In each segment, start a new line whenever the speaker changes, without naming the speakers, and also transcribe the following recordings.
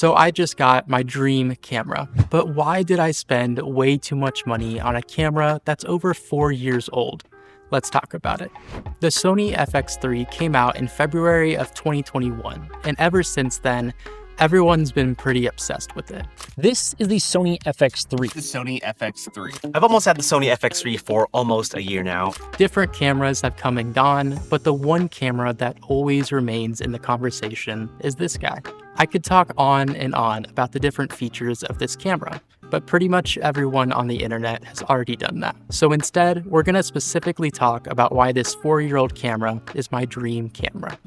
So I just got my dream camera, but why did I spend way too much money on a camera that's over 4 years old? Let's talk about it. The Sony FX3 came out in February of 2021, and ever since then, everyone's been pretty obsessed with it.
This is the Sony FX3.
The Sony FX3. I've almost had the Sony FX3 for almost a year now.
Different cameras have come and gone, but the one camera that always remains in the conversation is this guy. I could talk on and on about the different features of this camera, but pretty much everyone on the internet has already done that. So instead, we're gonna specifically talk about why this 4-year-old camera is my dream camera.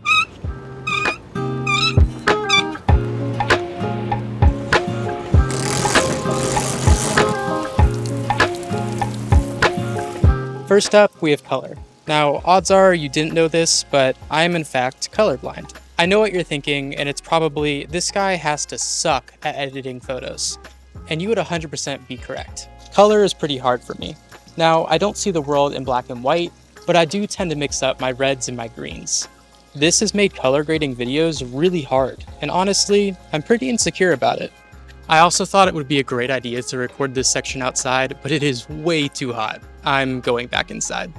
First up, we have color. Now, odds are you didn't know this, but I am in fact colorblind. I know what you're thinking, and it's probably, this guy has to suck at editing photos. And you would 100% be correct. Color is pretty hard for me. Now, I don't see the world in black and white, but I do tend to mix up my reds and my greens. This has made color grading videos really hard, and honestly, I'm pretty insecure about it. I also thought it would be a great idea to record this section outside, but it is way too hot. I'm going back inside.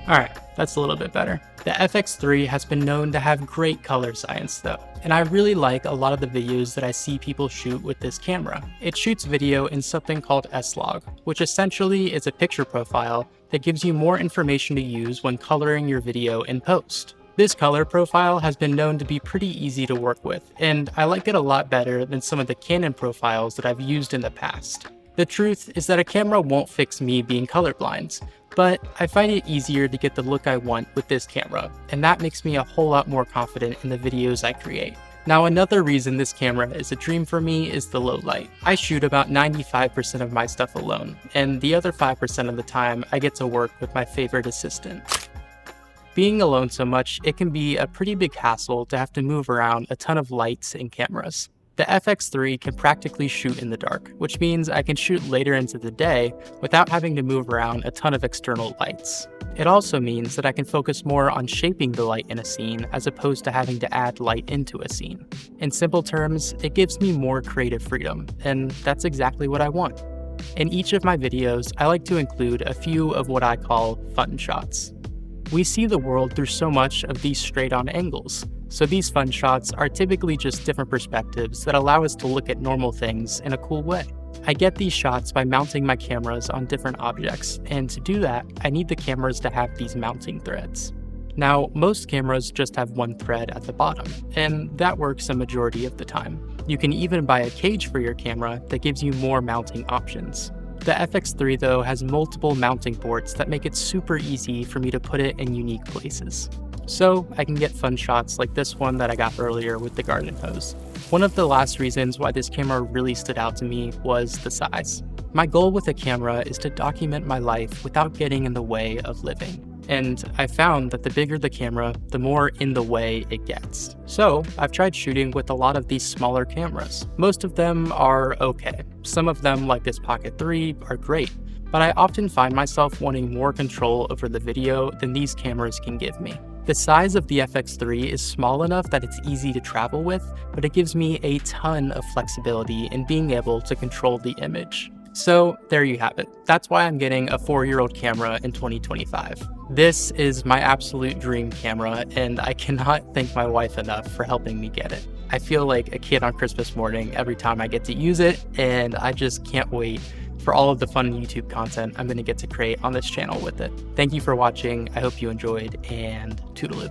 Alright, that's a little bit better. The FX3 has been known to have great color science though, and I really like a lot of the videos that I see people shoot with this camera. It shoots video in something called SLOG, which essentially is a picture profile that gives you more information to use when coloring your video in post. This color profile has been known to be pretty easy to work with, and I like it a lot better than some of the Canon profiles that I've used in the past. The truth is that a camera won't fix me being colorblind, but I find it easier to get the look I want with this camera, and that makes me a whole lot more confident in the videos I create. Now, another reason this camera is a dream for me is the low light. I shoot about 95% of my stuff alone, and the other 5% of the time I get to work with my favorite assistant. Being alone so much, it can be a pretty big hassle to have to move around a ton of lights and cameras. The FX3 can practically shoot in the dark, which means I can shoot later into the day without having to move around a ton of external lights. It also means that I can focus more on shaping the light in a scene as opposed to having to add light into a scene. In simple terms, it gives me more creative freedom, and that's exactly what I want. In each of my videos, I like to include a few of what I call fun shots. We see the world through so much of these straight-on angles, so these fun shots are typically just different perspectives that allow us to look at normal things in a cool way. I get these shots by mounting my cameras on different objects, and to do that, I need the cameras to have these mounting threads. Now, most cameras just have one thread at the bottom, and that works a majority of the time. You can even buy a cage for your camera that gives you more mounting options. The FX3 though has multiple mounting ports that make it super easy for me to put it in unique places. So I can get fun shots like this one that I got earlier with the garden hose. One of the last reasons why this camera really stood out to me was the size. My goal with a camera is to document my life without getting in the way of living. And I found that the bigger the camera, the more in the way it gets. So I've tried shooting with a lot of these smaller cameras. Most of them are okay. Some of them, like this Pocket 3, are great, but I often find myself wanting more control over the video than these cameras can give me. The size of the FX3 is small enough that it's easy to travel with, but it gives me a ton of flexibility in being able to control the image. So there you have it. That's why I'm getting a 4-year-old camera in 2025. This is my absolute dream camera, and I cannot thank my wife enough for helping me get it. I feel like a kid on Christmas morning every time I get to use it, and I just can't wait for all of the fun YouTube content I'm going to get to create on this channel with it. Thank you for watching. I hope you enjoyed, and toodaloo.